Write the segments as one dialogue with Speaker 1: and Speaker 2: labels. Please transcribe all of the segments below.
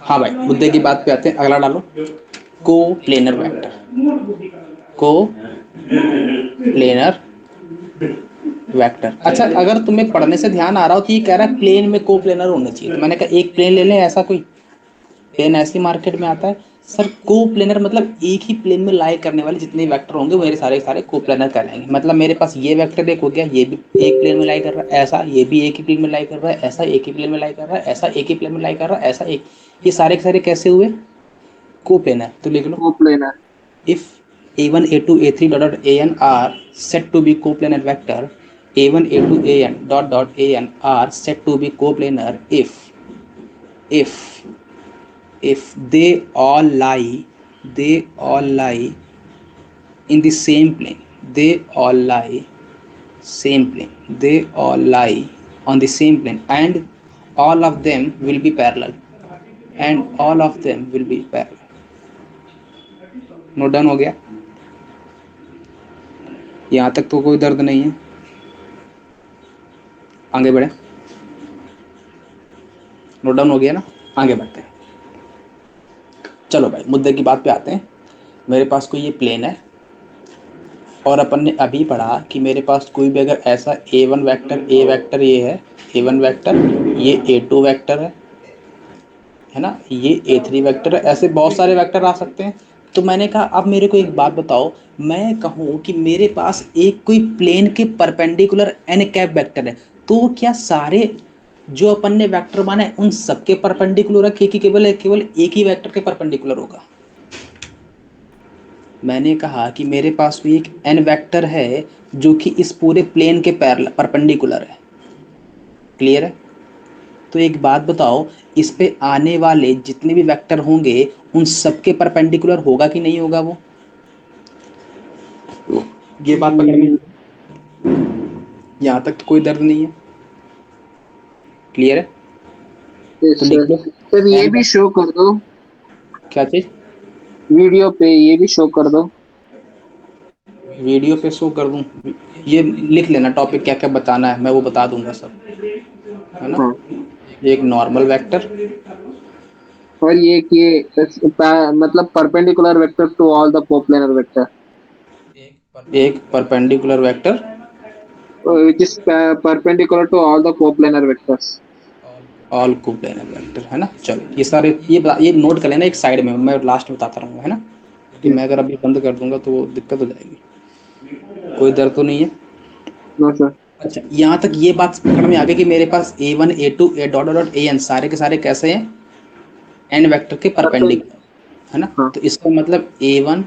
Speaker 1: हाँ भाई, मुद्दे की बात पे आते हैं, अगला डालो। को प्लेनर वेक्टर, को प्लेनर वेक्टर। अच्छा, अगर तुम्हें पढ़ने से ध्यान आ रहा हो कि ये कह रहा है प्लेन में को प्लेनर होना चाहिए, तो मैंने कहा एक प्लेन ले लें, ऐसा कोई प्लेन ऐसे मार्केट में आता है। सर को प्लेनर मतलब एक ही प्लेन में लाई करने वाले जितने वेक्टर होंगे मेरे सारे सारे को प्लेनर कहलाएंगे। मतलब मेरे पास ये वेक्टर एक हो गया, ये भी एक प्लेन में लाई कर रहा है, ऐसा ये भी एक ही प्लेन में लाई कर रहा है, ऐसा एक ही प्लेन में लाई कर रहा है, ऐसा एक ही प्लेन में लाई कर रहा है, ऐसा एक, ये सारे के सारे कैसे हुए? को प्लेनर। तो लिख लो,
Speaker 2: coplanar.
Speaker 1: if a1 a2 a3 dot an are said to be coplanar vector, a1 a2 an dot an are said to be coplanar if if they all lie in the same plane, they all lie same plane, they all lie on the same plane, and all of them will be parallel, and all of them will be parallel। Note down हो गया? यहाँ तक तो कोई दर्द नहीं है, आगे बढ़े। नोट डाउन हो गया ना? आगे बढ़ते हैं। चलो भाई, मुद्दे की बात पे आते हैं। मेरे पास कोई ये प्लेन है और अपन ने अभी पढ़ा कि मेरे पास कोई भी अगर ऐसा a1 वेक्टर, a वेक्टर ये है a1 वेक्टर, ये a2 वेक्टर है ना, ये a3 वेक्टर है, ऐसे बहुत सारे वेक्टर आ सकते हैं। तो मैंने कहा अब मेरे को एक बात बताओ, मैं कहूँ कि मेरे पास एक कोई प्लेन के परपेंडिकुलर n कैप वेक्टर है, तो क्या सारे जो अपन ने वेक्टर माना है उन सबके परपेंडिकुलर है कि केवल एक ही वेक्टर के परपेंडिकुलर होगा? मैंने कहा कि मेरे पास भी एक n वेक्टर है जो कि इस पूरे प्लेन के परपेंडिकुलर है। क्लियर है? तो एक बात बताओ, इस पे आने वाले जितने भी वेक्टर होंगे उन सबके परपेंडिकुलर होगा कि नहीं होगा वो? ये बात पकड़ में, यहाँ तक तो कोई दर्द नहीं है? क्लियर है? तो
Speaker 2: सर
Speaker 1: लिख लो
Speaker 2: सर ये
Speaker 1: n।
Speaker 2: भी शो कर दो,
Speaker 1: क्या चीज?
Speaker 2: वीडियो पे ये भी शो कर दो।
Speaker 1: वीडियो पे शो कर दूं? ये लिख लेना टॉपिक क्या क्या बताना है, मैं वो बता दूंगा सब, है ना।
Speaker 2: हाँ,
Speaker 1: एक नॉर्मल वेक्टर,
Speaker 2: और मतलब perpendicular vector to all the coplanar vector
Speaker 1: एक perpendicular vector
Speaker 2: which is perpendicular to all the coplanar vectors.
Speaker 1: All coplanar vector, है ना। चलो ये सारे ये नोट कर लेना एक साइड में, मैं लास्ट में बताता रहूँगा, है ना, कि मैं अगर अभी बंद कर दूंगा तो दिक्कत हो जाएगी। कोई दर्द तो नहीं है?
Speaker 2: No sir.
Speaker 1: अच्छा, यहाँ तक ये बात पकड़ में आ गई कि मेरे पास a1 a2 A dot dot an सारे के सारे कैसे हैं? n वेक्टर के परपेंडिकुलर, है ना।
Speaker 2: हाँ
Speaker 1: तो इसका मतलब a1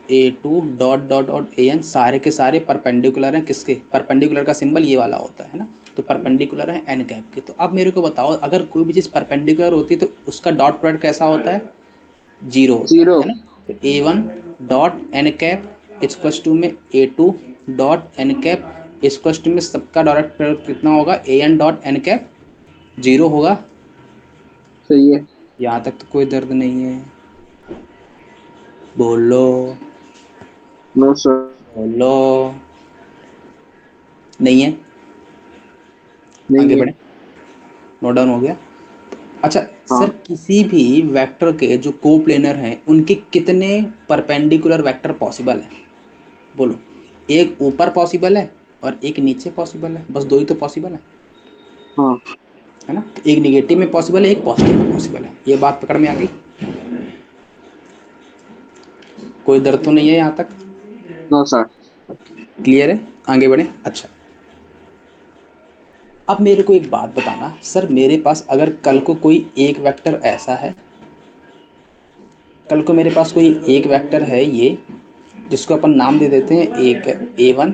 Speaker 1: a2 dot dot an सारे के सारे परपेंडिकुलर हैं किसके? परपेंडिकुलर का सिंबल ये वाला होता है ना, तो परपेंडिकुलर है n कैप के। तो अब मेरे को बताओ, अगर कोई भी चीज़ परपेंडिकुलर होती है तो उसका डॉट प्रोडक्ट कैसा होता है? जीरो होता
Speaker 2: जीरो।
Speaker 1: है ना। तो a1 dot n cap equals to में a2 dot n cap equals to में सबका डॉट प्रोडक्ट कितना होगा? an dot n cap zero होगा।
Speaker 2: सही है।
Speaker 1: यहाँ तक तो कोई दर्द नहीं है? बोलो,
Speaker 2: नो सर।
Speaker 1: बोलो। नहीं है? आगे
Speaker 2: नहीं है।
Speaker 1: बढ़े। नोट डाउन हो गया? अच्छा सर,
Speaker 2: हाँ,
Speaker 1: किसी भी वेक्टर के जो कोप्लेनर हैं उनके कितने परपेंडिकुलर वेक्टर पॉसिबल है? बोलो। एक ऊपर पॉसिबल है और एक नीचे पॉसिबल है, बस दो ही तो पॉसिबल
Speaker 2: हाँ।
Speaker 1: है ना। एक निगेटिव में पॉसिबल है, एक पॉजिटिव में पॉसिबल है। ये बात पकड़ में आ गई? कोई दर्द तो नहीं है यहाँ तक?
Speaker 2: No sir.
Speaker 1: क्लियर है? आगे बढ़े। अच्छा, अब मेरे को एक बात बताना सर, मेरे पास अगर कल को कोई एक वेक्टर ऐसा है, कल को मेरे पास कोई एक वेक्टर है ये, जिसको अपन नाम दे देते हैं एक a1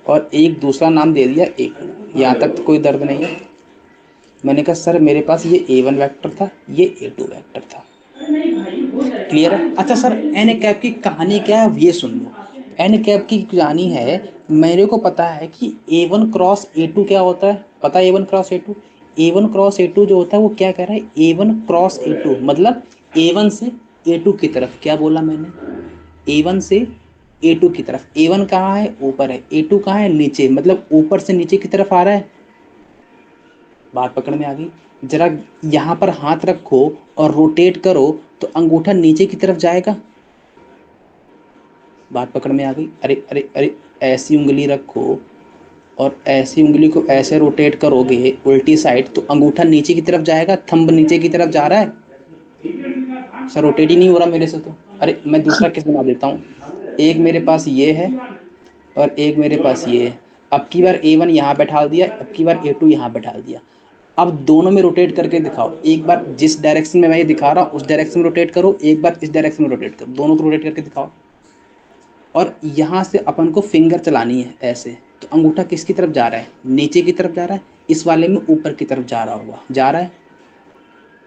Speaker 1: और एक दूसरा नाम दे दिया a2, यहाँ तक तो कोई दर्द नहीं है? मैंने कहा सर मेरे पास ये a1 वेक्टर था, ये a2 वेक्टर था। क्लियर है? अच्छा सर, एन कैप की कहानी क्या है ये सुन लो। एन कैप की कहानी है, मेरे को पता है कि a1 क्रॉस a2 क्या होता है, पता है? a1 cross a2, a1 cross a2 जो होता है वो क्या कह रहा है? a1 क्रॉस a2 मतलब a1 से a2 की तरफ, क्या बोला मैंने? a1 से a2 की तरफ। a1 कहाँ है? ऊपर है। a2 कहाँ है? नीचे, मतलब ऊपर से नीचे की तरफ आ रहा है। बात पकड़ में आ गई? जरा यहाँ पर हाथ रखो और रोटेट करो तो अंगूठा नीचे की तरफ जाएगा। बात पकड़ में आ गई? अरे अरे अरे, ऐसी उंगली रखो और ऐसी उंगली को ऐसे रोटेट करोगे उल्टी साइड तो अंगूठा नीचे की तरफ जाएगा, थंब नीचे की तरफ जा रहा है। सर रोटेट ही नहीं हो रहा मेरे से तो। अरे मैं दूसरा केस बना देता हूँ। एक मेरे पास ये है और एक मेरे पास ये है। अब की बार A1 यहाँ बैठा दिया, अब की बार A2 यहाँ बैठा दिया। अब दोनों में रोटेट करके दिखाओ। एक बार जिस डायरेक्शन में मैं ये दिखा रहा हूँ उस डायरेक्शन में रोटेट करो, एक बार इस डायरेक्शन में रोटेट करो, दोनों को रोटेट करके दिखाओ। और यहाँ से अपन को फिंगर चलानी है ऐसे। तो अंगूठा किसकी तरफ जा रहा है? नीचे की तरफ जा रहा है। इस वाले में ऊपर की तरफ जा रहा होगा। जा रहा है?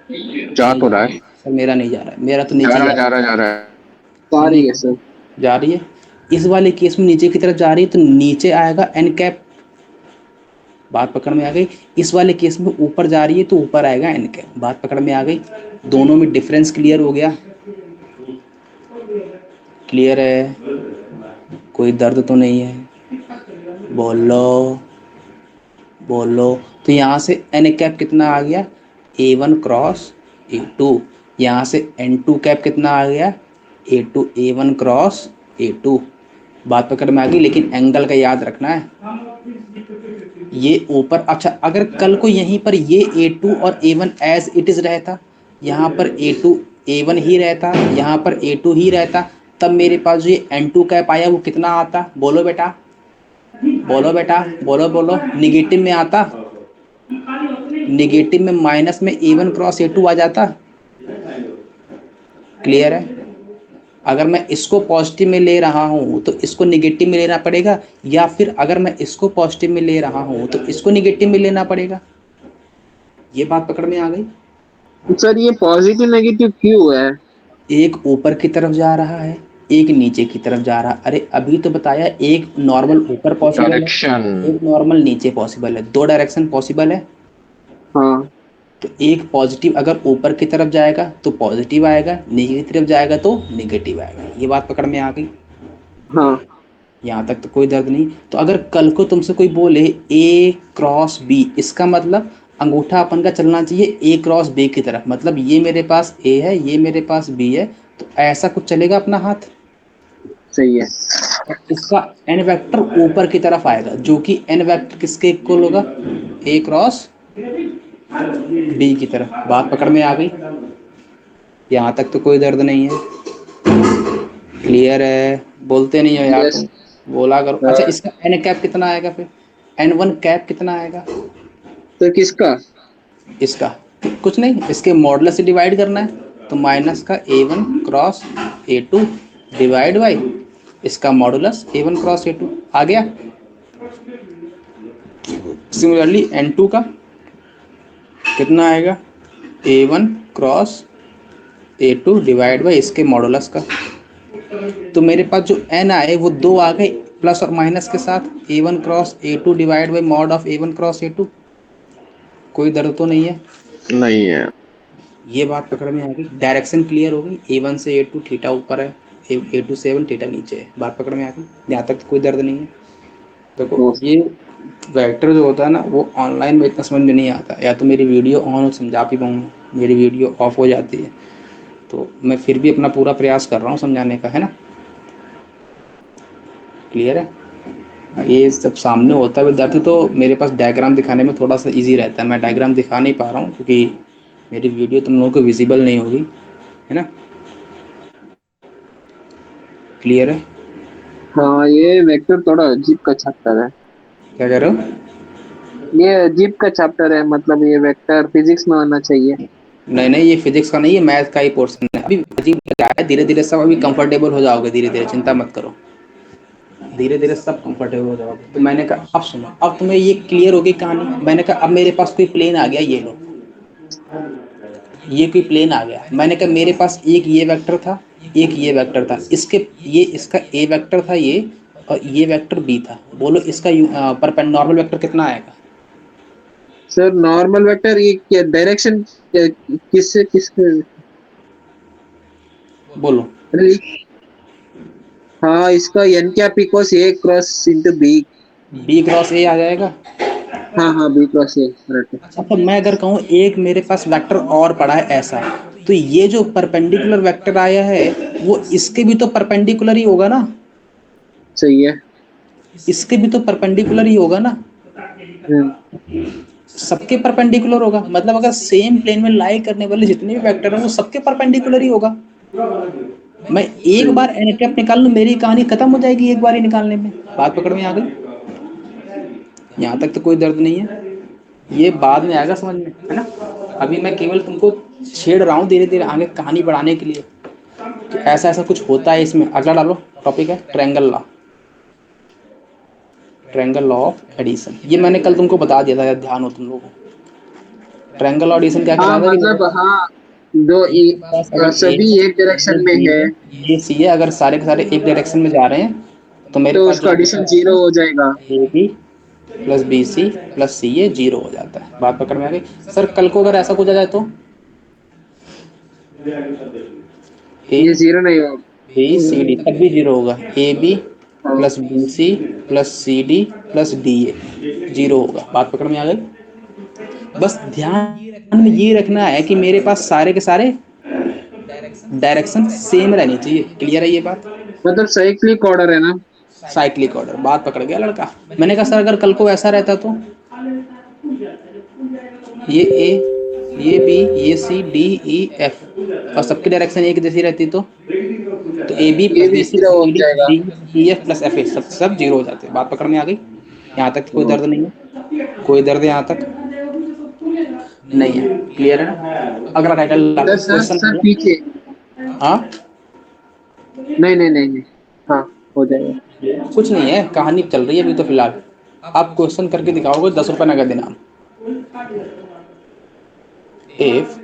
Speaker 2: जा
Speaker 1: नहीं
Speaker 2: तो
Speaker 1: जा
Speaker 2: रहा
Speaker 1: रहा
Speaker 2: है।
Speaker 1: है सर, मेरा नहीं जा रहा है, मेरा तो
Speaker 2: जा
Speaker 1: नीचे
Speaker 2: रहा
Speaker 1: जा
Speaker 2: है, जा
Speaker 1: रहा
Speaker 2: रहा है, जा रहा है।
Speaker 1: है।
Speaker 2: आ रही
Speaker 1: नहीं
Speaker 2: है सर।
Speaker 1: जा रही है। इस वाले केस में नीचे की तरफ जा रही है तो नीचे आएगा एन कैप। बात पकड़ में आ गई? इस वाले केस में ऊपर जा रही है तो ऊपर आएगा एन कैप। बात पकड़ में आ गई? दोनों में डिफरेंस क्लियर हो गया? क्लियर है? कोई दर्द तो नहीं है? बोलो बोलो। तो यहाँ से एन कैप कितना आ गया? A1 cross A2। यहाँ से N2 कैप कितना आ गया? A2 A1 cross A2। बात पकड़ में आ गई? लेकिन एंगल का याद रखना है। ये ऊपर, अच्छा अगर कल को यहीं पर ये A2 और A1 एज इट इज रहता, यहाँ पर A2 A1 ही रहता, यहाँ पर A2 ही रहता, तब मेरे पास जो ये N2 कैप आया वो कितना आता? बोलो बेटा, बोलो बेटा, बोलो बोलो। निगेटिव में आता, निगेटिव में माइनस में A1 क्रॉस A2 आ जाता। क्लियर है? अगर मैं इसको पॉजिटिव में ले रहा हूँ तो इसको निगेटिव में लेना पड़ेगा, या फिर अगर मैं इसको पॉजिटिव में ले रहा हूँ तो इसको निगेटिव में लेना पड़ेगा। ये बात पकड़ में आ गई?
Speaker 2: सर ये पॉजिटिव नेगेटिव क्यों है?
Speaker 1: एक ऊपर की तरफ जा रहा है, एक नीचे की तरफ जा रहा है। अरे अभी तो बताया, एक नॉर्मल ऊपर पॉसिबल है,
Speaker 2: डायरेक्शन।
Speaker 1: एक नॉर्मल नीचे पॉसिबल है, दो डायरेक्शन पॉसिबल है।
Speaker 2: हाँ।
Speaker 1: तो एक पॉजिटिव अगर ऊपर की तरफ जाएगा तो पॉजिटिव आएगा, नीचे की तरफ जाएगा तो नेगेटिव आएगा। ये बात पकड़ में आ गई?
Speaker 2: हाँ
Speaker 1: यहाँ तक तो कोई दर्द नहीं। तो अगर कल को तुमसे कोई बोले A क्रॉस B, इसका मतलब अंगूठा अपन का चलना चाहिए A क्रॉस B की तरफ। मतलब ये मेरे पास A है, ये मेरे पास B है, तो ऐसा कुछ चलेगा अपना हाथ।
Speaker 2: सही है।
Speaker 1: और इसका एन वेक्टर ऊपर की तरफ आएगा, जो कि एन वेक्टर किसके इक्वल होगा? A क्रॉस B की तरफ। बात पकड़ में आ गई? यहाँ तक तो कोई दर्द नहीं है? क्लियर है? बोलते नहीं हो यार
Speaker 2: यस।
Speaker 1: तुम, बोला करो। अच्छा इसका एन कैप कितना आएगा फिर? N1 कैप कितना आएगा
Speaker 2: तो किसका?
Speaker 1: इसका? कुछ नहीं, इसके मॉडुलस से डिवाइड करना है। तो माइनस का A1 cross A2 divide by इसका मॉडुलस A1 क्रॉस A2 आ गया। सिमिलरली N2 का कितना आएगा? A1 cross A2 divide by इसके मॉडुलस का। तो मेरे पास जो n आए वो दो आ गए, प्लस और माइनस के साथ। A1 cross A2 divide by mod of A1 cross A2। कोई दर्द तो नहीं है?
Speaker 2: नहीं है।
Speaker 1: ये बात पकड़ में आ गई? डायरेक्शन क्लियर हो गई? A1 से A2 थीटा ऊपर है, A2 से A1 थीटा नीचे है। बात पकड़ में आ गई? यहाँ तक तो कोई दर्द नहीं है? देखो
Speaker 2: तो
Speaker 1: ये वेक्टर जो होता है ना, वो ऑनलाइन में इतना समझ में नहीं आता। या तो मेरी वीडियो ऑन हो समझा भी पाऊँगा, मेरी वीडियो ऑफ हो जाती है, तो मैं फिर भी अपना पूरा प्रयास कर रहा हूँ समझाने का, है ना? क्लियर है? ये सब सामने होता है विद्यार्थी तो मेरे पास डायग्राम दिखाने में थोड़ा सा इजी रहता है। मैं डायग्राम दिखा नहीं पा रहा हूँ क्योंकि मेरी वीडियो तुम लोगों को विजिबल नहीं होगी, है ना? क्लियर है?
Speaker 2: हाँ, ये वेक्टर थोड़ा अजीब का चैप्टर है।
Speaker 1: क्या कह रहे हो?
Speaker 2: ये अजीब का चैप्टर है, मतलब ये वेक्टर फिजिक्स में होना चाहिए।
Speaker 1: नहीं नहीं, ये फिजिक्स का नहीं है, मैथ का ही पोर्शन है। अभी अजीब लगा है, धीरे धीरे सब अभी कंफर्टेबल हो जाओगे, धीरे धीरे चिंता मत करो, धीरे धीरे सब कंफर्टेबल हो जाओगे। तो मैंने कहा अब सुनो, अब तुम्हें ये क्लियर हो गई कहानी। मैंने कहा अब मेरे पास कोई प्लेन आ गया, ये लो, ये कोई प्लेन आ गया। मैंने कहा मेरे पास एक ये वेक्टर था, एक ये वेक्टर था, इसके ये इसका ए वेक्टर था ये, और ये वेक्टर बी था। बोलो इसका परपेंडिकुलर वेक्टर कितना आएगा?
Speaker 2: सर नॉर्मल वेक्टर ये क्या डायरेक्शन, किससे किसके?
Speaker 1: बोलो।
Speaker 2: अरे, हाँ इसका N cap equals A cross into B.
Speaker 1: B cross A आ जाएगा।
Speaker 2: हाँ हाँ, बी प्लस ए करेक्ट है।
Speaker 1: अच्छा, मैं अगर कहूँ एक मेरे पास वेक्टर और पड़ा है ऐसा, तो ये जो परपेंडिकुलर वेक्टर आया है वो इसके भी तो परपेंडिकुलर ही होगा ना,
Speaker 2: सही है।
Speaker 1: इसके भी तो परपेंडिकुलर ही होगा ना,
Speaker 2: हम्म।
Speaker 1: सबके परपेंडिकुलर होगा, मतलब अगर सेम प्लेन में लाई करने वाले जितने भी वेक्टर हैं वो सबके परपेंडिकुलर ही होगा। मैं एक
Speaker 2: सही।
Speaker 1: बार एन कैप निकाल लूँ, मेरी कहानी खत्म हो जाएगी एक बार ही निकालने में। बात पकड़ में आ गई? यहाँ तक तो कोई दर्द नहीं है, ये बाद में आएगा समझ में, है ना। अभी मैं केवल तुमको छेड़ रहा हूँ धीरे धीरे आगे कहानी बढ़ाने के लिए कि ऐसा ऐसा कुछ होता है इसमें। अगला डालो टॉपिक है triangle law, triangle law of addition. ये मैंने कल तुमको बता दिया था, ध्यान हो तुम लोगों को। ट्रायंगल लॉ एडिशन क्या
Speaker 2: हाँ
Speaker 1: करा था कि
Speaker 2: मतलब हाँ, दो
Speaker 1: मेरे पास अगर ए
Speaker 2: सभी एक
Speaker 1: ये
Speaker 2: डायरेक्शन में
Speaker 1: बी
Speaker 2: है
Speaker 1: है ये सी है, अगर सारे के सारे एक डायरेक्शन में जा रहे हैं तो मेरे
Speaker 2: तो
Speaker 1: पास जो
Speaker 2: उसका एडिशन जीरो हो जाएगा।
Speaker 1: A B plus B C plus C A zero हो जाता है। बात पकड़ में आ गई? सर कल को अगर ऐसा कुछ आ जाए तो ए
Speaker 2: ये जीरो नहीं होगा।
Speaker 1: बी सी डी तब भी जीरो होगा, ए बी
Speaker 2: हाँ।
Speaker 1: Plus B C plus C D plus D A zero होगा। बात पकड़ में आ गई? बस ध्यान में ये रखना है कि मेरे पास सारे के सारे डायरेक्शन सेम रहनी चाहिए। क्लियर है ये बात?
Speaker 2: मतलब साइक्लिक ऑर्डर है ना।
Speaker 1: साइक्लिक ऑर्डर, बात पकड़ गया लड़का। मैंने कहा सर अगर कल को ऐसा रहता तो ये ए ये बी ये सी डी ई एफ और सबकी डायरेक्शन एक जैसी रहती तो ए बी
Speaker 2: ये
Speaker 1: प्लस
Speaker 2: भी
Speaker 1: बी सी
Speaker 2: जीरो
Speaker 1: प्लस
Speaker 2: हो
Speaker 1: डी डी
Speaker 2: जाएगा।
Speaker 1: D E F plus F A सब जीरो हो जाते हैं। बात पकड़ में आ गई? यहाँ तक कोई
Speaker 2: हाँ।
Speaker 1: दर्द नहीं है? कोई दर्द यहाँ तक नहीं है? क्लियर है ना? अगला title
Speaker 2: sir sir sir
Speaker 1: question.
Speaker 2: पीछे।
Speaker 1: हाँ,
Speaker 2: नहीं नहीं नहीं नहीं। हाँ, हो जाएगा।
Speaker 1: कुछ नहीं है, कहानी चल रही है अभी तो फिलहाल। आप क्वेश्चन करके दिखाओगे, 10 रुपये नगद इनाम। If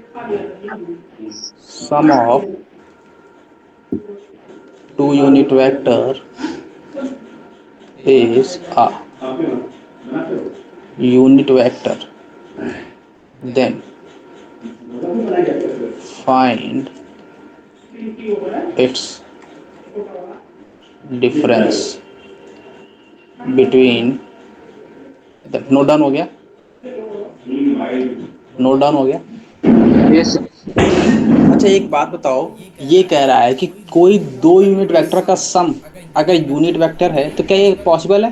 Speaker 1: sum of two unit vector is a unit vector, then find its difference between the note down हो गया? नोट डाउन हो गया?
Speaker 2: यस।
Speaker 1: अच्छा एक बात बताओ, ये कह रहा है कि कोई दो यूनिट वेक्टर का सम अगर यूनिट वेक्टर है तो क्या ये पॉसिबल है?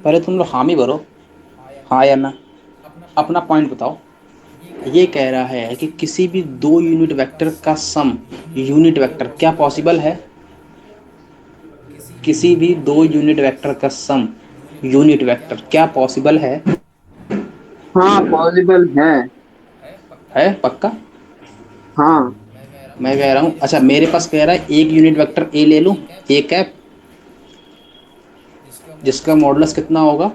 Speaker 1: पहले तुम लोग हामी भरो, हाँ या ना, अपना पॉइंट बताओ। ये कह रहा है कि किसी भी दो यूनिट वेक्टर का सम यूनिट वेक्टर क्या पॉसिबल है? किसी भी दो यूनिट वेक्टर का सम यूनिट वेक्टर क्या पॉसिबल है?
Speaker 2: हाँ पॉसिबल
Speaker 1: है पक्का?
Speaker 2: हाँ
Speaker 1: मैं कह रहा हूँ, अच्छा मेरे पास कह रहा है एक यूनिट वेक्टर ए ले लूँ, ए कैप, जिसका मॉडुलस कितना होगा,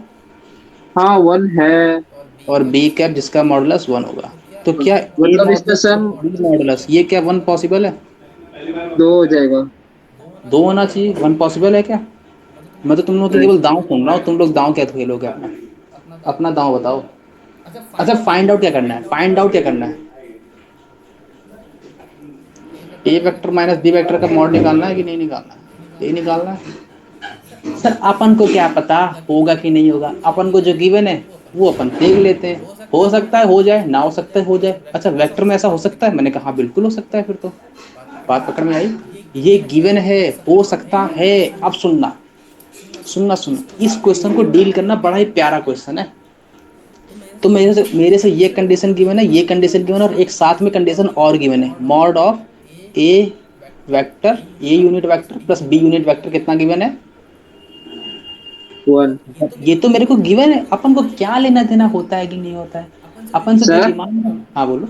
Speaker 2: हाँ, वन है।
Speaker 1: और बी कैप जिसका मॉडुलस वन होगा। तो क्या ए
Speaker 2: मतलब इसका
Speaker 1: मॉडुलस
Speaker 2: सम
Speaker 1: बी मॉडुलस ये क्या वन पॉसिबल है?
Speaker 2: दो हो जाएगा।
Speaker 1: दो होना चाहिए, वन पॉसिबल है क्या? मैं तो तुम लोग की
Speaker 2: नहीं।
Speaker 1: केवल दांव सुन रहा हूँ, तुम लोग दांव क्या खेलोगे अपना? अपना दांव बताओ। अच्छा फाइंड आउट क्या करना है? फाइंड आउट क्या करना है? ए वेक्टर माइनस बी वेक्टर का मॉड निकालना है कि नहीं निकालना है? ये निकालना है। सर अपन को क्या पता होगा कि नहीं होगा, अपन को जो गिवन है वो अपन देख लेते हैं। हो सकता है हो जाए, ना हो सकता है हो जाए। अच्छा वेक्टर में ऐसा हो सकता है? मैंने कहा हाँ बिल्कुल हो सकता है। फिर तो बात पकड़ में आई? ये गिवन है, हो सकता है। अब सुनना सुनना सुनना, इस क्वेश्चन को डील करना बड़ा ही प्यारा क्वेश्चन है। तो मेरे से ये कंडीशन गिवन है, ये कंडीशन गिवन है, और एक साथ में कंडीशन और गिवन है, mod of A vector A unit vector plus B unit vector कितना गिवन है?
Speaker 2: वन।
Speaker 1: ये तो मेरे को गिवन है, अपन को क्या लेना देना होता है कि नहीं होता है, अपन से जो
Speaker 2: सर
Speaker 1: दिमाग में। हाँ बोलो।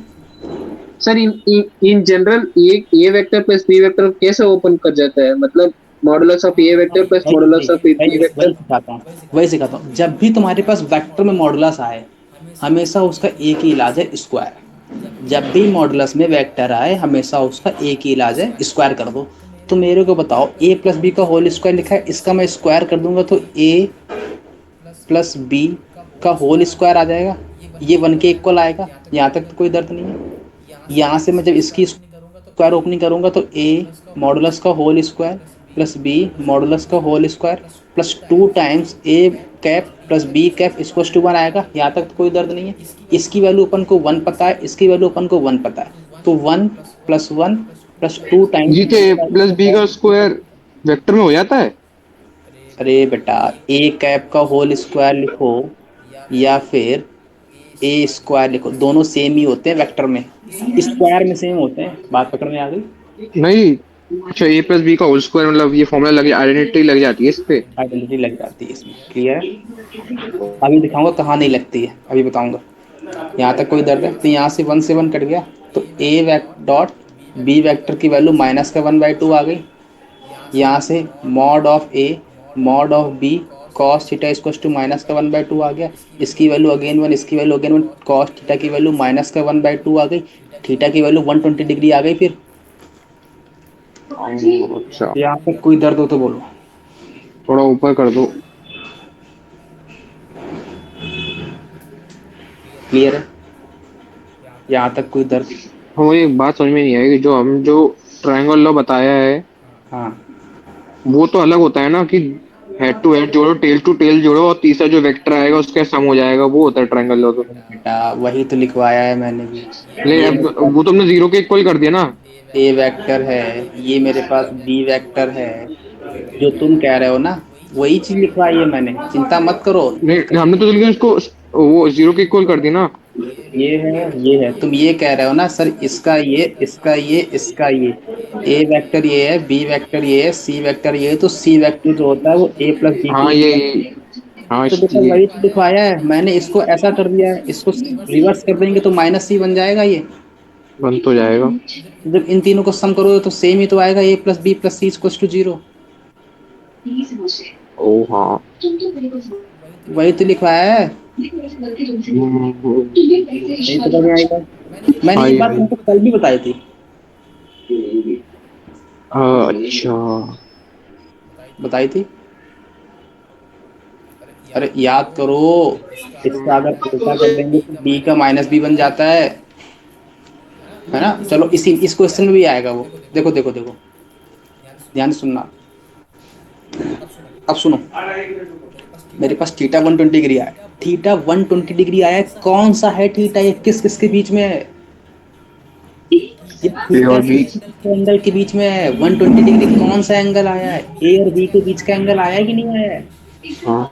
Speaker 2: Sir in general A vector plus B vector कैसे ओपन कर जाता है, मतलब modulus of A vector plus
Speaker 1: वही
Speaker 2: मॉडुलस
Speaker 1: वही
Speaker 2: ऑफ बी
Speaker 1: वही
Speaker 2: वेक्टर।
Speaker 1: वही सिखाता हूँ, वही सिखाता हूँ। जब भी तुम्हारे पास वेक्टर में मॉडुलस आए हमेशा उसका एक ही इलाज है, स्क्वायर। जब भी मॉडुलस में वेक्टर आए हमेशा उसका एक ही इलाज है, स्क्वायर कर दो। तो मेरे को बताओ ए प्लस बी का होल स्क्वायर लिखा है, इसका मैं स्क्वायर कर दूंगा तो ए प्लस बी का होल स्क्वायर आ जाएगा, ये वन के इक्वल आएगा। यहाँ तक तो कोई दर्द नहीं है। यहाँ से मैं जब इसकी स्क्वायर ओपनिंग करूंगा तो ए मॉडुलस का whole square plus B modulus का whole square plus 2 times A cap plus B cap equal to 1 आएगा। यहाँ तक तो कोई दर्द नहीं है। इसकी वैल्यू अपन को 1 पता है, इसकी वैल्यू अपन को 1 पता है, तो 1 प्लस 1 प्लस 2
Speaker 3: जी, तो ए
Speaker 1: टाइम्स।
Speaker 3: प्लस बी का स्क्वायर वेक्टर में हो जाता है।
Speaker 1: अरे बेटा, ए कैप का होल स्क्वायर लिखो या फिर ए स्क्वायर लिखो, दोनों सेम ही होते हैं वेक्टर में, स्क्वायर में सेम होते हैं। बात पकड़ में आ गई?
Speaker 3: नहीं, अच्छा, ए प्लस बी का होल स्क्वायर मतलब ये फॉर्मूला लग, आइडेंटिटी लग जाती है इस पे।
Speaker 1: आइडेंटिटी लग जाती है इसमें। क्लियर है? अभी दिखाऊंगा कहाँ नहीं लगती है, अभी बताऊंगा। यहाँ तक कोई दर्द है? तो यहाँ से 1 से 1 कट गया, तो ए डॉट बी वैक्टर की वैल्यू माइनस का 1/2 आ गई। यहाँ से mod of A mod of B cos theta equal to minus का 1/2 आ गया। इसकी वैल्यू अगेन 1, इसकी वैल्यू अगेन 1, कॉस थीटा की वैल्यू माइनस का 1/2 आ गई। थीटा की वैल्यू 120 डिग्री आ गई। फिर
Speaker 3: अच्छा,
Speaker 1: यहाँ तक कोई दर्द हो तो बोलो।
Speaker 3: थोड़ा ऊपर कर दो।
Speaker 1: क्लियर है? यहाँ तक कोई दर्द?
Speaker 3: हाँ, मुझे एक बात समझ में नहीं आई कि जो ट्रायंगल लॉ बताया है
Speaker 1: हाँ
Speaker 3: वो तो अलग होता है ना, कि हेड टू हेड जोड़ो, टेल टू टेल जोड़ो, और तीसरा जो वेक्टर आएगा उसका सम हो जाएगा, वो होता है ट्रायंगल लॉ तो।
Speaker 1: बेटा, वही तो लिखवाया है मैंने भी।
Speaker 3: ले,
Speaker 1: ये
Speaker 3: अब वो तुमने जीरो के इक्वल कर दिया ना।
Speaker 1: ए वेक्टर है, ये मेरे पास बी वेक्टर है, जो तुम कह रहे हो ना वही चीज लिखवाई है मैंने, चिंता मत करो।
Speaker 3: नहीं, हमने तो लेकिन उसको वो जीरो के इक्वल कर दिया ना।
Speaker 1: ये है तुम ये कह रहे हो ना सर, इसका ये इसका ये इसका ये, ए वेक्टर ये है, बी वेक्टर ये है, सी वेक्टर ये है, तो सी वेक्टर जो होता है वो ए प्लस बी
Speaker 3: हाँ,
Speaker 1: के
Speaker 3: ये
Speaker 1: इक्वल।
Speaker 3: हाँ,
Speaker 1: तो बेटा
Speaker 3: ये
Speaker 1: वही तो लिखवाया है मैंने, इसको ऐसा कर दिया है, इसको रिवर्स कर देंगे तो माइनस सी बन जाएगा ये।
Speaker 3: बन तो जाएगा।
Speaker 1: जब इन तीनों को सम करोगे तो सेम ही तो आएगा, A plus B plus C equal to 0।
Speaker 3: ओ हाँ।
Speaker 1: वही तो लिखवाया है। नहीं समझ में आएगा? मैंने
Speaker 3: हाँ,
Speaker 1: ये
Speaker 3: ये
Speaker 1: बात तुमको कल भी बताई थी।
Speaker 3: अच्छा।
Speaker 1: बताई थी। अरे याद करो, इसका अगर उल्टा कर देंगे तो बी का माइनस बी बन जाता है ना? चलो इस क्वेश्चन में भी आएगा वो। देखो देखो देखो, ध्यान से सुनना। अब सुनो, मेरे पास थीटा 120 डिग्री आया, थीटा 120 डिग्री आया है, कौन सा है थीटा? ये किस किस के बीच में है? ये
Speaker 3: ए
Speaker 1: थीटा
Speaker 3: और बी।
Speaker 1: एंगल के बीच में है। 120 डिग्री कौन सा एंगल आया है? ए और बी के बीच का एंगल आया है कि नहीं आया है?
Speaker 3: हाँ,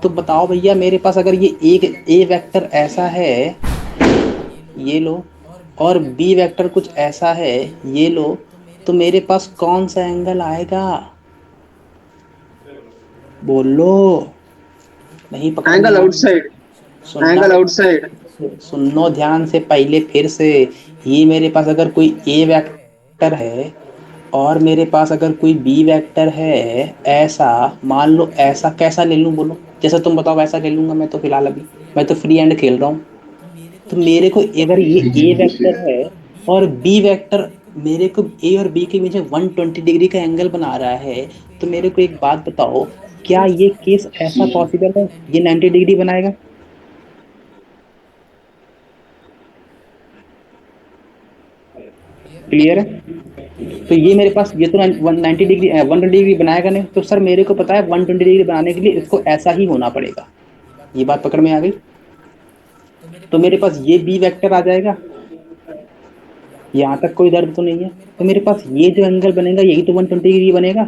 Speaker 1: तो बताओ भैया, मेरे पास अगर ये एक ए वेक्टर ऐसा है, ये लो, और बी वेक्टर कुछ ऐसा है, ये लो, तो मेरे पास कौन सा एंगल आएगा? बोलो। नहीं पकड़ में
Speaker 2: एंगल
Speaker 1: आ
Speaker 2: आउटसाइड,
Speaker 1: सुनना
Speaker 2: एंगल
Speaker 1: बेटा,
Speaker 2: आउटसाइड।
Speaker 1: सुनो ध्यान से पहले फिर से। ये मेरे पास अगर कोई ए वेक्टर है और मेरे पास अगर कोई बी वेक्टर है, ऐसा मान लो, ऐसा कैसा ले लूं बोलो? जैसा तुम बताओ वैसा ले लूंगा मैं तो फिलहाल, अभी मैं तो फ्री हैंड खेल रहा हूँ। तो मेरे को अगर ये ए वेक्टर है और बी वेक्टर मेरे को ए और बी के बीच में 120 डिग्री का एंगल बना रहा है, तो मेरे को एक बात बताओ, क्या ये केस ऐसा पॉसिबल है ये 90 डिग्री बनाएगा? क्लियर है? तो ये मेरे पास ये तो 190 डिग्री 120 डिग्री बनाएगा नहीं, तो सर मेरे को पता है 120 डिग्री बनाने के लिए इसको ऐसा ही होना पड़ेगा। ये बात पकड़ में आ गई? तो मेरे पास ये बी वेक्टर आ जाएगा। यहाँ तक कोई दर्द तो नहीं है? तो मेरे पास ये जो एंगल बनेगा यही तो 120 डिग्री बनेगा।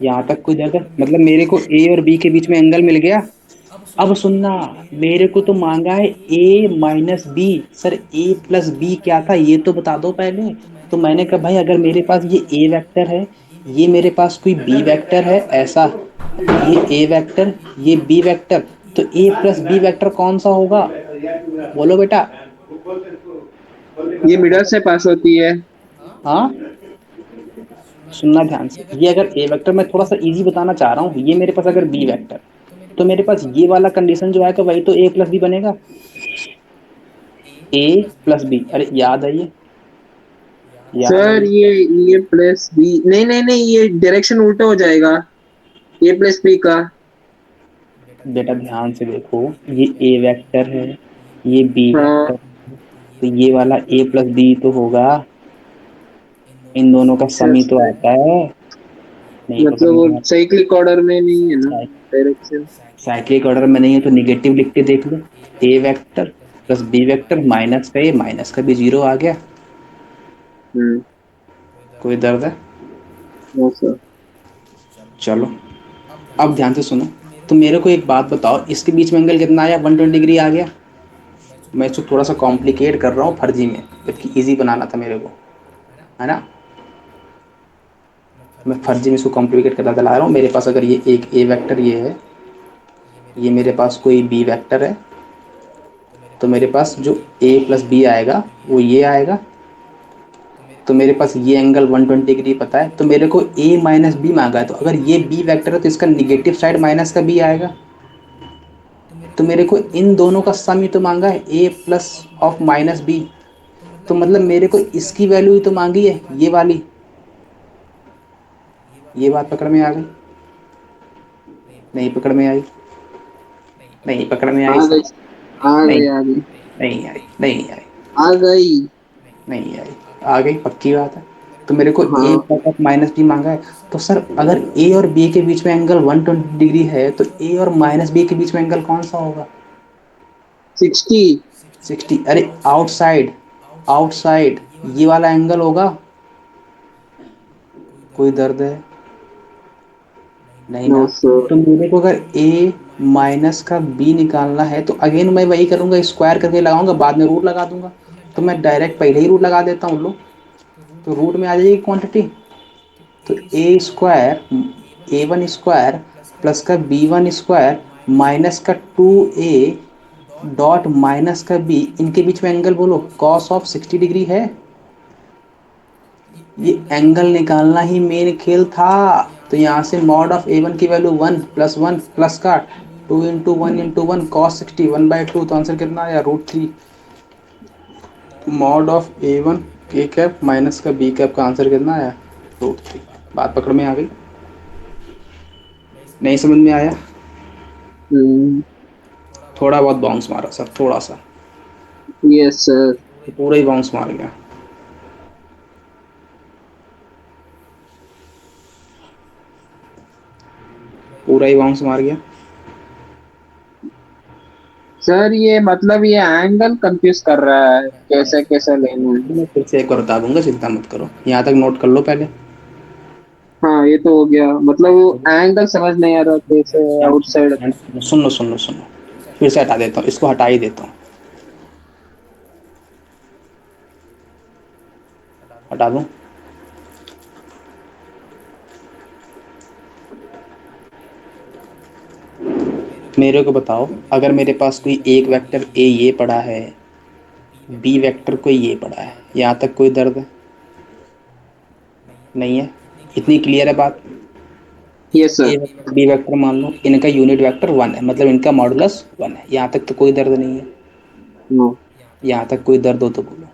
Speaker 1: यहाँ तक कोई दर्द है? मतलब मेरे को ए और बी के बीच में एंगल मिल गया। अब सुनना, मेरे को तो मांगा है ए माइनस बी। सर ए प्लस बी क्या था ये तो बता दो पहले। तो मैंने कहा भाई, अगर मेरे पास ये ए वेक्टर है, ये मेरे पास कोई बी वेक्टर है ऐसा, ये ए वेक्टर, ये बी वेक्टर, तो ए प्लस बी वेक्टर कौन सा होगा? बोलो बेटा।
Speaker 2: ये मिडल से पास होती है।
Speaker 1: हाँ, सुनना ध्यान से। ये अगर ए वेक्टर, मैं थोड़ा सा इजी बताना चाह रहा हूँ, ये मेरे पास अगर बी वेक्टर, तो मेरे पास ये वाला कंडीशन जो आएगा वही तो ए प्लस बी बनेगा। ए प्लस बी, अरे याद है ये? याद है
Speaker 2: सर
Speaker 1: ये?
Speaker 2: ये प्लस बी, नहीं नहीं नहीं, ये डायरेक्शन उल्टा हो जाएगा ए प्लस बी का।
Speaker 1: बेटा ध्यान से देखो, ये ए वेक्टर है, ये बी
Speaker 2: हाँ,
Speaker 1: वेक्टर, तो ये वाला ए प्लस बी तो होगा। इन दोनों का
Speaker 2: अच्छा
Speaker 1: सम ही तो
Speaker 2: अच्छा।
Speaker 1: आता है। नहीं पकड़
Speaker 2: मतलब वो
Speaker 1: में आया।
Speaker 2: साइक्लिक ऑर्डर में नहीं है ना, डायरेक्शन।
Speaker 1: साइक्लिक ऑर्डर में नहीं है तो निगेटिव लिख के देख लो। A vector plus B vector minus का ए माइनस का भी जीरो आ गया।
Speaker 2: हम्म।
Speaker 1: कोई दर्द है?
Speaker 2: No sir.
Speaker 1: चलो अब ध्यान से सुनो। तो मेरे को एक बात बताओ, इसके बीच में एंगल कितना आया? 120 डिग्री आ गया। मैं इसको थोड़ा सा कॉम्प्लिकेट कर रहा हूँ फर्जी में, जबकि इजी बनाना था मेरे को, है ना। मैं फर्जी में इसको कॉम्प्लिकेट करता चला रहा हूँ। मेरे पास अगर ये एक ए वेक्टर ये है, ये मेरे पास कोई बी वेक्टर है, तो मेरे पास जो ए प्लस बी आएगा वो ये आएगा। तो मेरे पास ये एंगल 120 डिग्री पता है, तो मेरे को ए माइनस बी मांगा है, तो अगर ये बी वेक्टर है तो इसका निगेटिव साइड माइनस का बी आएगा। तो मेरे को इन दोनों का सम ही तो मांगा है, ए प्लस ऑफ माइनस बी। तो मतलब मेरे को इसकी वैल्यू ही तो मांगी है, ये वाली। ये बात पकड़ में आ गई? नहीं पकड़ में आई? नहीं पकड़ में
Speaker 2: आ
Speaker 1: आई सर?
Speaker 2: गई, आ
Speaker 1: नहीं,
Speaker 2: गई, आ गई,
Speaker 1: नहीं आई, नहीं आई,
Speaker 2: आ गई।
Speaker 1: नहीं आई। आ गई, पक्की बात है। तो मेरे को ए
Speaker 2: हाँ।
Speaker 1: प्लस ऑफ माइनस बी मांगा है। तो सर अगर ए और बी के बीच में एंगल 120 डिग्री है, तो ए और माइनस बी के बीच में एंगल कौन सा होगा?
Speaker 2: 60।
Speaker 1: 60। अरे आउटसाइड, आउटसाइड ये वाला एंगल होगा। कोई दर्द है? नहीं
Speaker 2: नो
Speaker 1: ना।
Speaker 2: सर।
Speaker 1: तो मेरे को अगर a माइनस का b निकालना है तो अगेन मैं वही करूंगा, स्क्वायर करके लगाऊंगा, बाद में रूट लगा दूंगा। तो मैं डायरेक्ट पहले ही रूट लगा देता हूँ लो। तो रूट में आ जाएगी क्वांटिटी। तो ए स्क्वायर, ए वन स्क्वायर प्लस का बी वन स्क्वायर माइनस का 2a डॉट माइनस का b, इनके बीच में एंगल बोलो कॉस ऑफ 60 डिग्री है। ये एंगल निकालना ही मेन खेल था। तो यहाँ से मॉड ऑफ ए वन की वैल्यू 1 प्लस का 2 × 1 × 1 कॉस 60 1/2। तो आंसर कितना आया? √3। मॉड ऑफ ए वन के कैप माइनस का बी कैप का आंसर कितना आया? √3। बात पकड़ में आ गई? नहीं समझ में आया?
Speaker 2: हम्म।
Speaker 1: थोड़ा बहुत बाउंस मारा सर, थोड़ा सा।
Speaker 2: Yes sir.
Speaker 1: तो पूरा ही बाउंस मार गया। पूरा ही बाउंस मार गया।
Speaker 2: सर ये मतलब ये एंगल कंफ्यूज कर रहा है, कैसे कैसे लेना है।
Speaker 1: मैं फिर से एक बार बता दूंगा, चिंता मत करो, यहाँ तक नोट कर लो पहले।
Speaker 2: हाँ ये तो हो गया, मतलब वो एंगल समझ नहीं आ रहा कैसे आउटसाइड।
Speaker 1: सुन लो सुन लो सुन लो, फिर से हटा देता हूँ, इसको हटा ही देता हूँ। हटा दूँ? मेरे को बताओ, अगर मेरे पास कोई एक वेक्टर ए ये पड़ा है, बी वेक्टर कोई ये पड़ा है, यहाँ तक कोई दर्द है? नहीं है? इतनी क्लियर है बात?
Speaker 2: यस
Speaker 1: ए
Speaker 2: सर।
Speaker 1: वेक्टर बी वेक्टर मान लो, इनका यूनिट वेक्टर 1 है, मतलब इनका मॉडुलस 1 है। यहाँ तक तो कोई दर्द नहीं है?
Speaker 2: नो।
Speaker 1: यहाँ तक कोई दर्द हो तो बोलो।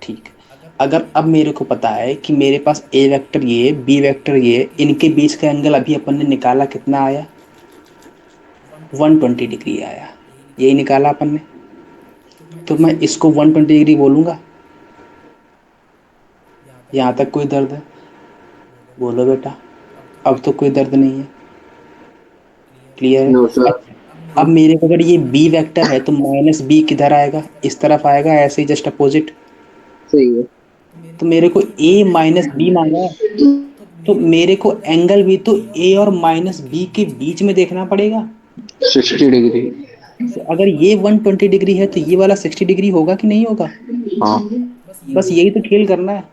Speaker 1: ठीक है। अगर अब मेरे को पता है कि मेरे पास ए वेक्टर ये बी वेक्टर ये, इनके बीच का एंगल अभी अपन ने निकाला, कितना आया? 120 डिग्री आया। यही निकाला अपन ने। तो मैं इसको 120 डिग्री बोलूँगा। यहाँ तक कोई दर्द है? बोलो बेटा। अब तो कोई दर्द नहीं है। क्लियर है?
Speaker 2: No sir.
Speaker 1: अच्छा, अब मेरे को अगर ये बी वेक्टर है तो माइनस बी किधर आएगा? इस तरफ आएगा, ऐसे ही जस्ट अपोजिट।
Speaker 2: सही है।
Speaker 1: तो मेरे को ए माइनस बी मांगा है, तो मेरे को एंगल भी तो ए और माइनस बी के बीच में देखना पड़ेगा।
Speaker 3: 60 डिग्री।
Speaker 1: तो अगर ये 120 डिग्री है तो ये वाला 60 डिग्री होगा कि नहीं होगा?
Speaker 3: हाँ।
Speaker 1: बस यही तो खेल करना है।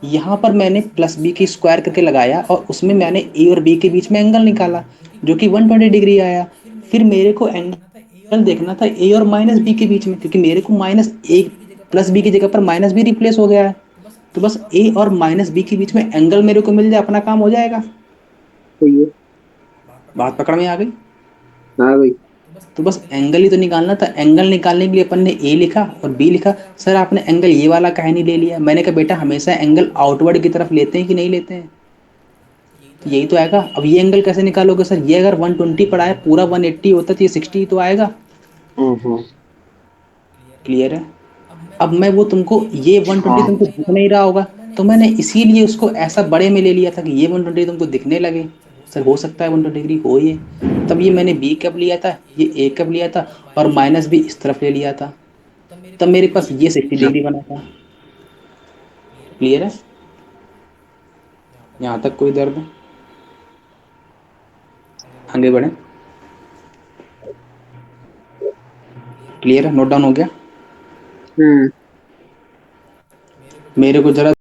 Speaker 1: यहाँ पर मैंने प्लस बी की स्क्वायर करके लगाया और उसमें मैंने ए और बी के बीच में एंगल निकाला, जो कि 120 डिग्री आया। फिर मेरे को एंगल देखना था ए और माइनस बी के बीच में, क्योंकि मेरे को माइनस ए प्लस बी की जगह पर माइनस बी रिप्लेस हो गया है। तो बस ए और माइनस बी के बीच में एंगल मेरे को मिल जाए, अपना काम हो जाएगा।
Speaker 2: सही है।
Speaker 1: बात पकड़ में आ गई?
Speaker 2: हाँ भाई।
Speaker 1: तो बस एंगल ही तो निकालना था। एंगल निकालने के लिए अपन ने ए लिखा और बी लिखा। सर आपने एंगल ये वाला काहे नहीं ले लिया? मैंने कहा बेटा हमेशा एंगल आउटवर्ड की तरफ लेते हैं कि नहीं लेते हैं? तो यही तो आएगा। अब ये एंगल कैसे निकालोगे सर? ये अगर 120 पड़ा है, पूरा 180 होता तो ये 60 तो आएगा।
Speaker 3: हम्म।
Speaker 1: क्लियर है? अब मैं वो तुमको ये 120
Speaker 3: हाँ
Speaker 1: तुमको दिख नहीं रहा होगा, तो मैंने इसीलिए उसको ऐसा बड़े में ले लिया था कि ये 120 तुमको दिखने लगे। सर हो सकता है 120 डिग्री हो ये। तब ये मैंने बी कब लिया था, ये ए कब लिया था, और माइनस भी इस तरफ ले लिया था, तब मेरे पास ये 60
Speaker 3: अच्छा।
Speaker 1: डिग्री बना था। क्लियर है? यहाँ तक कोई दर्द है? आगे बढ़े। क्लियर है? नोट डाउन हो गया?
Speaker 2: हम्म।
Speaker 1: मेरे को जरा